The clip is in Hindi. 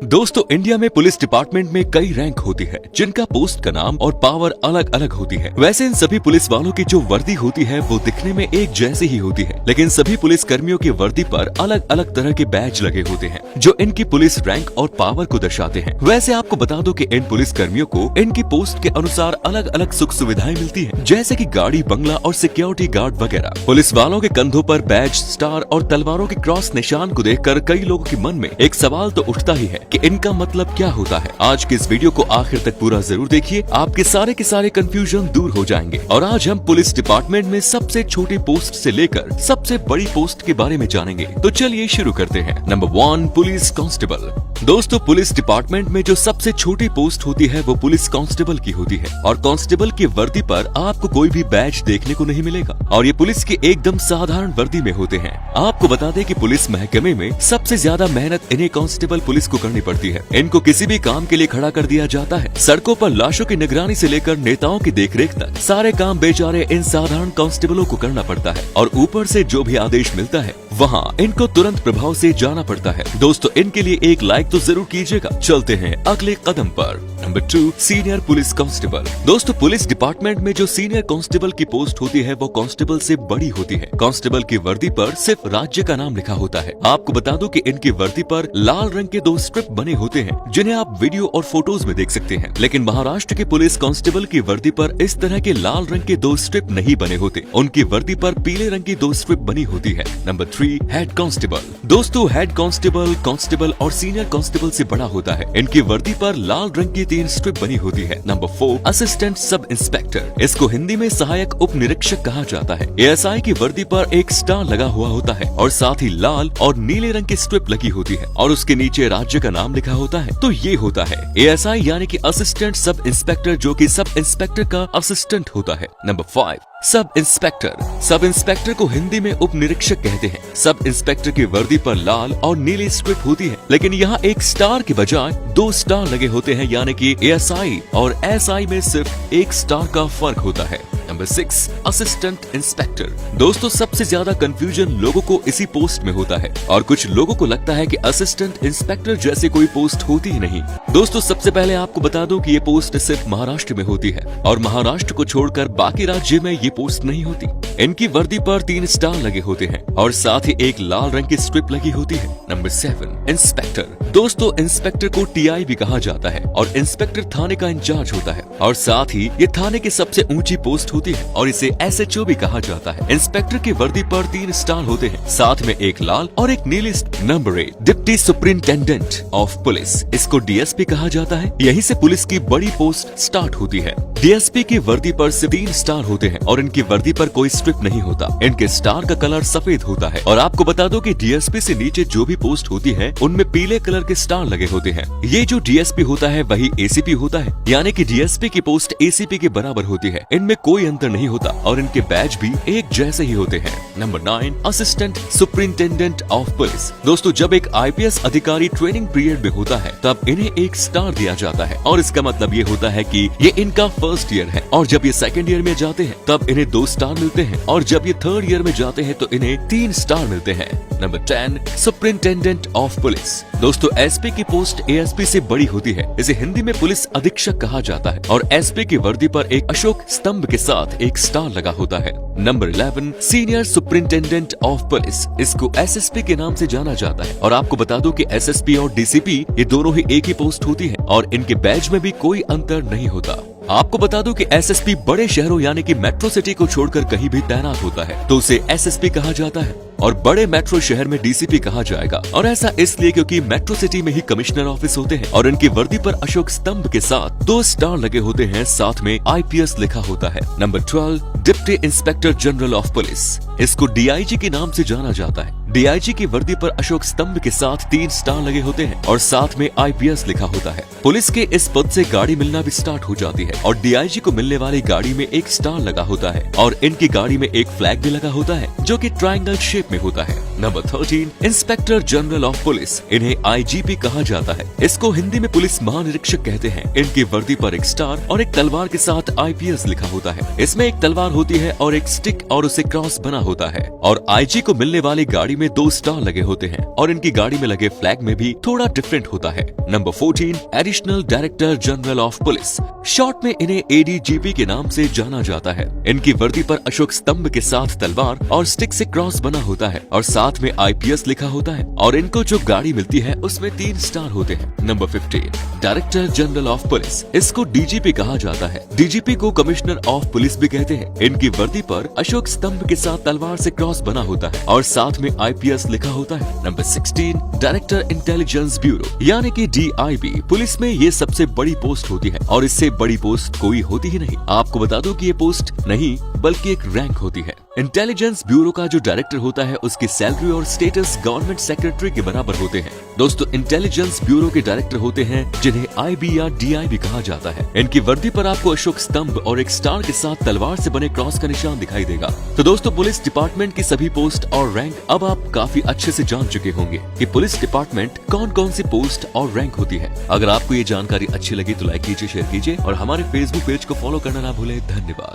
दोस्तों, इंडिया में पुलिस डिपार्टमेंट में कई रैंक होती है, जिनका पोस्ट का नाम और पावर अलग अलग होती है। वैसे इन सभी पुलिस वालों की जो वर्दी होती है वो दिखने में एक जैसी ही होती है, लेकिन सभी पुलिस कर्मियों की वर्दी पर अलग अलग तरह के बैज लगे होते हैं, जो इनकी पुलिस रैंक और पावर को दर्शाते हैं। वैसे आपको बता दो कि इन पुलिस कर्मियों को इनकी पोस्ट के अनुसार अलग अलग सुख सुविधाएं मिलती है, जैसे कि गाड़ी, बंगला और सिक्योरिटी गार्ड वगैरह। पुलिस वालों के कंधों पर बैज, स्टार और तलवारों के क्रॉस निशान को देखकर कई लोगों के मन में एक सवाल तो उठता ही है कि इनका मतलब क्या होता है। आज के इस वीडियो को आखिर तक पूरा जरूर देखिए, आपके सारे के सारे कंफ्यूजन दूर हो जाएंगे। और आज हम पुलिस डिपार्टमेंट में सबसे छोटी पोस्ट से लेकर सबसे बड़ी पोस्ट के बारे में जानेंगे। तो चलिए शुरू करते हैं। Number 1, police constable. दोस्तों, पुलिस डिपार्टमेंट में जो सबसे छोटी पोस्ट होती है वो पुलिस कांस्टेबल की होती है, और कांस्टेबल की वर्दी पर आपको कोई भी बैज देखने को नहीं मिलेगा, और ये पुलिस की एकदम साधारण वर्दी में होते हैं। आपको बता दें कि पुलिस महकमे में सबसे ज्यादा मेहनत इन्हें कांस्टेबल पुलिस को करनी पड़ती है। इनको किसी भी काम के लिए खड़ा कर दिया जाता है। सड़कों पर लाशों की निगरानी से लेकर नेताओं की देखरेख तक सारे काम बेचारे इन साधारण कांस्टेबलों को करना पड़ता है, और ऊपर से जो भी आदेश मिलता है वहाँ इनको तुरंत प्रभाव से जाना पड़ता है। दोस्तों, इनके लिए एक लाइक तो जरूर कीजिएगा। चलते हैं अगले कदम पर। Number 2, senior police constable. दोस्तों, पुलिस डिपार्टमेंट में जो सीनियर कांस्टेबल की पोस्ट होती है वो कांस्टेबल से बड़ी होती है। कांस्टेबल की वर्दी पर सिर्फ राज्य का नाम लिखा होता है। आपको बता दूं कि इनकी वर्दी पर लाल रंग के 2 स्ट्रिप बने होते हैं, जिन्हें आप वीडियो और फोटोज में देख सकते हैं। लेकिन महाराष्ट्र के पुलिस कांस्टेबल की वर्दी पर इस तरह के लाल रंग के 2 स्ट्रिप नहीं बने होते। उनकी वर्दी पर पीले रंग की 2 स्ट्रिप बनी होती है। Number 3, head constable. दोस्तों, हेड कांस्टेबल कांस्टेबल और सीनियर कांस्टेबल से बड़ा होता है। इनकी वर्दी पर लाल रंग की 3 स्ट्रिप बनी होती है। Number 4, assistant sub inspector. इसको हिंदी में सहायक उप निरीक्षक कहा जाता है। एएसआई की वर्दी पर एक स्टार लगा हुआ होता है, और साथ ही लाल और नीले रंग की स्ट्रिप लगी होती है, और उसके नीचे राज्य का नाम लिखा होता है। तो ये होता है एएसआई, यानी कि असिस्टेंट सब इंस्पेक्टर, जो कि सब इंस्पेक्टर का असिस्टेंट होता है। Number 5, sub inspector. Sub inspector को हिंदी में उप निरीक्षक कहते हैं। सब इंस्पेक्टर की वर्दी पर लाल और नीली स्ट्रिप होती है, लेकिन यहाँ एक स्टार के बजाय 2 स्टार लगे होते हैं, यानी कि एएसआई और एसआई में सिर्फ एक स्टार का फर्क होता है। Number 6, assistant inspector. दोस्तों, सबसे ज्यादा कंफ्यूजन लोगों को इसी पोस्ट में होता है, और कुछ लोगों को लगता है कि असिस्टेंट इंस्पेक्टर जैसे कोई पोस्ट होती ही नहीं। दोस्तों, सबसे पहले आपको बता दूं कि ये पोस्ट सिर्फ महाराष्ट्र में होती है, और महाराष्ट्र को छोड़कर बाकी राज्य में ये पोस्ट नहीं होती। इनकी वर्दी पर 3 स्टार लगे होते हैं, और साथ ही एक लाल रंग की स्ट्रिप लगी होती है। Number 7, inspector. दोस्तों, इंस्पेक्टर को टीआई भी कहा जाता है, और इंस्पेक्टर थाने का इंचार्ज होता है, और साथ ही ये थाने की सबसे ऊंची पोस्ट होती है, और इसे एसएचओ भी कहा जाता है। इंस्पेक्टर की वर्दी पर 3 स्टार होते हैं, साथ में एक लाल और एक नीली। Number 8, deputy superintendent of police. इसको डीएसपी कहा जाता है। यहीं से पुलिस की बड़ी पोस्ट स्टार्ट होती है। डीएसपी की वर्दी पर सिर्फ 3 स्टार होते हैं, और इनकी वर्दी पर कोई स्ट्रिप नहीं होता। इनके स्टार का कलर सफेद होता है, और आपको बता दो कि डीएसपी से नीचे जो भी पोस्ट होती है उनमें पीले कलर के स्टार लगे होते हैं। ये जो डीएसपी होता है वही एसीपी होता है, यानी कि डीएसपी की पोस्ट एसीपी के बराबर होती है। इनमें कोई अंतर नहीं होता, और इनके बैज भी एक जैसे ही होते हैं। Number 9, assistant superintendent of police. दोस्तों, जब एक आईपीएस अधिकारी ट्रेनिंग पीरियड में होता है तब इन्हें एक स्टार दिया जाता है, और इसका मतलब ये होता है कि ये इनका फर्स्ट ईयर है, और जब ये सेकंड ईयर में जाते हैं तब इन्हें 2 स्टार मिलते हैं, और जब ये थर्ड ईयर में जाते हैं तो इन्हें 3 स्टार मिलते हैं। Number 10, superintendent of police. दोस्तों, एसपी की पोस्ट एएसपी से बड़ी होती है। इसे हिंदी में पुलिस अधीक्षक कहा जाता है, और एसपी की वर्दी पर एक अशोक स्तंभ के साथ एक स्टार लगा होता है। Number 11, senior superintendent of police. इसको एसएसपी के नाम से जाना जाता है, और आपको बता दो कि एसएसपी और डीसीपी ये दोनों ही एक ही पोस्ट होती है, और इनके बैज में भी कोई अंतर नहीं होता। आपको बता दूं कि एसएसपी बड़े शहरों यानी कि मेट्रो सिटी को छोड़कर कहीं भी तैनात होता है तो उसे एसएसपी कहा जाता है, और बड़े मेट्रो शहर में डीसीपी कहा जाएगा। और ऐसा इसलिए क्योंकि मेट्रो सिटी में ही कमिश्नर ऑफिस होते हैं, और इनकी वर्दी पर अशोक स्तंभ के साथ 2 स्टार लगे होते हैं, साथ में आईपीएस लिखा होता है। Number 12, deputy inspector general of police. इसको डीआईजी के नाम से जाना जाता है। डीआईजी की वर्दी पर अशोक स्तंभ के साथ 3 स्टार लगे होते हैं, और साथ में आईपीएस लिखा होता है। पुलिस के इस पद से गाड़ी मिलना भी स्टार्ट हो जाती है, और डीआईजी को मिलने वाली गाड़ी में एक स्टार लगा होता है, और इनकी गाड़ी में एक फ्लैग भी लगा होता है, जो कि ट्रायंगल शेप में होता है। Number 13, inspector general of police. इन्हें आईजीपी कहा जाता है। इसको हिंदी में पुलिस महानिरीक्षक कहते हैं। इनकी वर्दी पर एक स्टार और एक तलवार के साथ आईपीएस लिखा होता है। इसमें एक तलवार होती है और एक स्टिक और उसे क्रॉस बना होता है, और आईजी को मिलने वाली गाड़ी में 2 स्टार लगे होते हैं और इनकी गाड़ी में लगे फ्लैग में भी थोड़ा डिफरेंट होता है। Number 14, additional director general of police. Short में इन्हें एडीजीपी के नाम से जाना जाता है। इनकी वर्दी पर अशोक स्तंभ के साथ तलवार और स्टिक से क्रॉस बना होता है और साथ में आईपीएस लिखा होता है और इनको जो गाड़ी मिलती है उसमें 3 स्टार होते हैं। Number 15, director general of police. इसको डीजीपी कहा जाता है। डीजीपी को कमिश्नर ऑफ पुलिस भी कहते हैं। इनकी वर्दी पर अशोक स्तंभ के साथ तलवार से क्रॉस बना होता है और साथ में आईपीएस लिखा होता है। नंबर 16, डायरेक्टर इंटेलिजेंस ब्यूरो यानी कि डीआईबी। पुलिस में ये सबसे बड़ी पोस्ट होती है और इससे बड़ी पोस्ट कोई होती ही नहीं। आपको बता दूं कि ये पोस्ट नहीं बल्कि एक रैंक होती है। इंटेलिजेंस ब्यूरो का जो डायरेक्टर होता है उसकी सैलरी और स्टेटस गवर्नमेंट सेक्रेटरी के बराबर होते हैं। दोस्तों, इंटेलिजेंस ब्यूरो के डायरेक्टर होते हैं जिन्हें आईबी या डीआईबी कहा जाता है। इनकी वर्दी पर आपको अशोक स्तंभ और एक स्टार के साथ तलवार से बने क्रॉस का निशान दिखाई देगा। तो दोस्तों, पुलिस डिपार्टमेंट की सभी पोस्ट और रैंक अब आप काफी अच्छे से जान चुके होंगे कि पुलिस डिपार्टमेंट कौन कौन सी पोस्ट और रैंक होती है। अगर आपको ये जानकारी अच्छी लगी तो लाइक कीजिए, शेयर कीजिए और हमारे फेसबुक पेज को फॉलो करना ना भूलें। धन्यवाद।